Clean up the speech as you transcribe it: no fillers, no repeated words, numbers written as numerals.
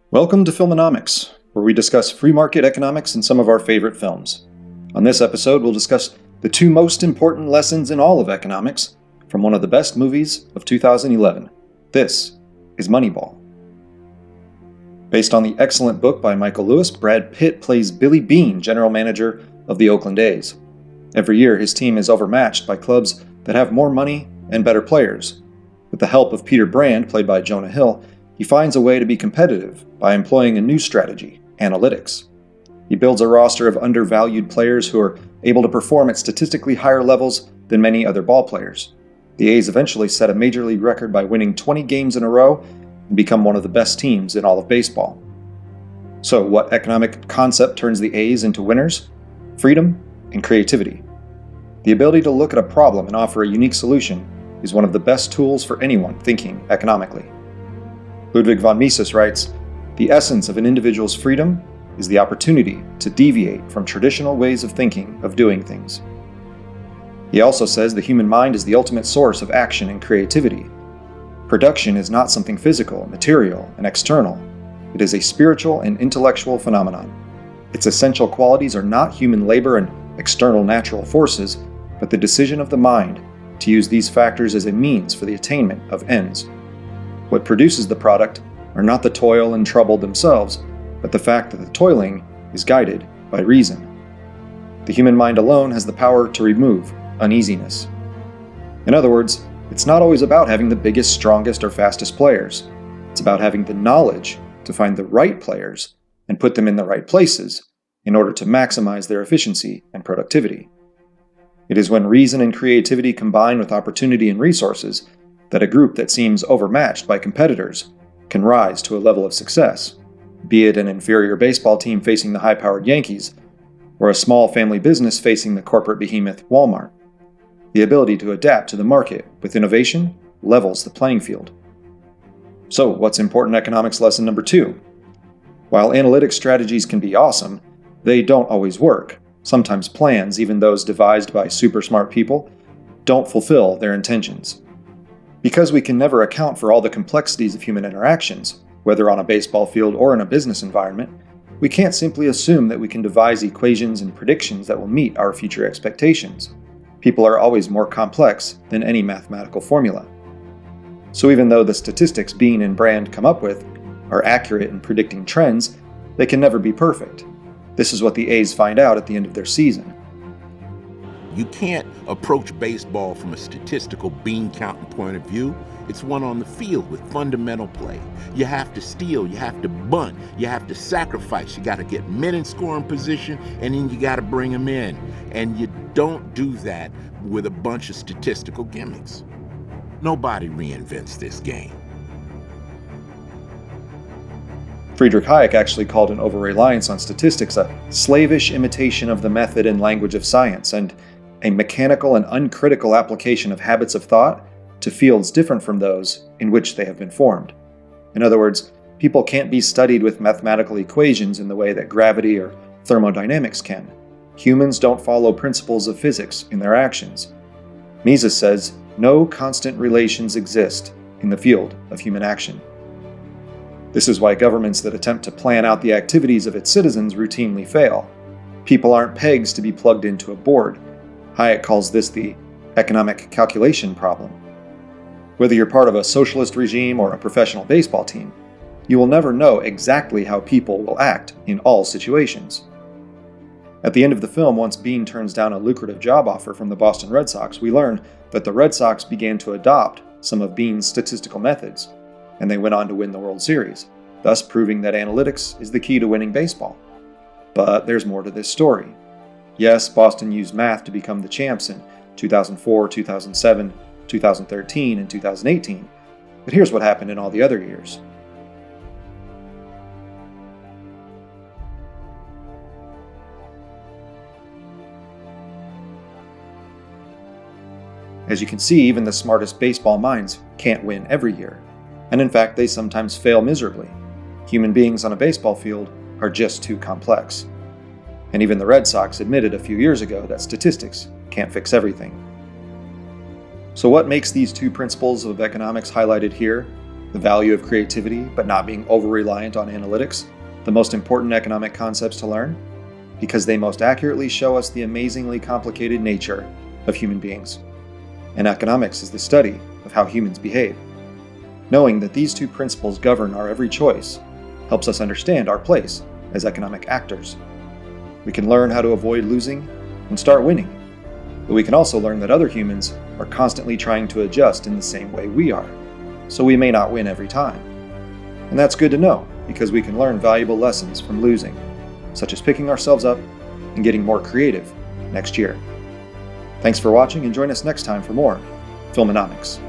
Welcome to Filmonomics, where we discuss free market economics and some of our favorite films. On this episode, we'll discuss the two most important lessons in all of economics from one of the best movies of 2011. This is Moneyball. Based on the excellent book by Michael Lewis, Brad Pitt plays Billy Beane, general manager of the Oakland A's. Every year, his team is overmatched by clubs that have more money and better players. With the help of Peter Brand, played by Jonah Hill, he finds a way to be competitive by employing a new strategy, analytics. He builds a roster of undervalued players who are able to perform at statistically higher levels than many other ballplayers. The A's eventually set a major league record by winning 20 games in a row and become one of the best teams in all of baseball. So, what economic concept turns the A's into winners? Freedom and creativity. The ability to look at a problem and offer a unique solution is one of the best tools for anyone thinking economically. Ludwig von Mises writes, "The essence of an individual's freedom is the opportunity to deviate from traditional ways of thinking of doing things." He also says the human mind is the ultimate source of action and creativity. Production is not something physical, material, and external. It is a spiritual and intellectual phenomenon. Its essential qualities are not human labor and external natural forces, but the decision of the mind to use these factors as a means for the attainment of ends. What produces the product are not the toil and trouble themselves, but the fact that the toiling is guided by reason. The human mind alone has the power to remove uneasiness. In other words, it's not always about having the biggest, strongest, or fastest players. It's about having the knowledge to find the right players and put them in the right places in order to maximize their efficiency and productivity. It is when reason and creativity combine with opportunity and resources that a group that seems overmatched by competitors can rise to a level of success, be it an inferior baseball team facing the high-powered Yankees, or a small family business facing the corporate behemoth Walmart. The ability to adapt to the market with innovation levels the playing field. So, what's important economics lesson number 2? While analytic strategies can be awesome, they don't always work. Sometimes plans, even those devised by super smart people, don't fulfill their intentions. Because we can never account for all the complexities of human interactions, whether on a baseball field or in a business environment, we can't simply assume that we can devise equations and predictions that will meet our future expectations. People are always more complex than any mathematical formula. So even though the statistics Beane and Brand come up with are accurate in predicting trends, they can never be perfect. This is what the A's find out at the end of their season. You can't approach baseball from a statistical bean counting point of view. It's one on the field with fundamental play. You have to steal, you have to bunt, you have to sacrifice, you got to get men in scoring position, and then you got to bring them in. And you don't do that with a bunch of statistical gimmicks. Nobody reinvents this game. Friedrich Hayek actually called an over-reliance on statistics a slavish imitation of the method and language of science, and a mechanical and uncritical application of habits of thought to fields different from those in which they have been formed. In other words, people can't be studied with mathematical equations in the way that gravity or thermodynamics can. Humans don't follow principles of physics in their actions. Mises says, no constant relations exist in the field of human action. This is why governments that attempt to plan out the activities of its citizens routinely fail. People aren't pegs to be plugged into a board. Hayek calls this the economic calculation problem. Whether you're part of a socialist regime or a professional baseball team, you will never know exactly how people will act in all situations. At the end of the film, once Beane turns down a lucrative job offer from the Boston Red Sox, we learn that the Red Sox began to adopt some of Beane's statistical methods, and they went on to win the World Series, thus proving that analytics is the key to winning baseball. But there's more to this story. Yes, Boston used math to become the champs in 2004, 2007, 2013, and 2018, but here's what happened in all the other years. As you can see, even the smartest baseball minds can't win every year, and in fact, they sometimes fail miserably. Human beings on a baseball field are just too complex. And even the Red Sox admitted a few years ago that statistics can't fix everything. So what makes these two principles of economics highlighted here the value of creativity but not being over-reliant on analytics, the most important economic concepts to learn, because they most accurately show us the amazingly complicated nature of human beings. And economics is the study of how humans behave. Knowing that these two principles govern our every choice helps us understand our place as economic actors. We can learn how to avoid losing and start winning, but we can also learn that other humans are constantly trying to adjust in the same way we are, so we may not win every time. And that's good to know, because we can learn valuable lessons from losing, such as picking ourselves up and getting more creative next year. Thanks for watching, and join us next time for more Filmonomics.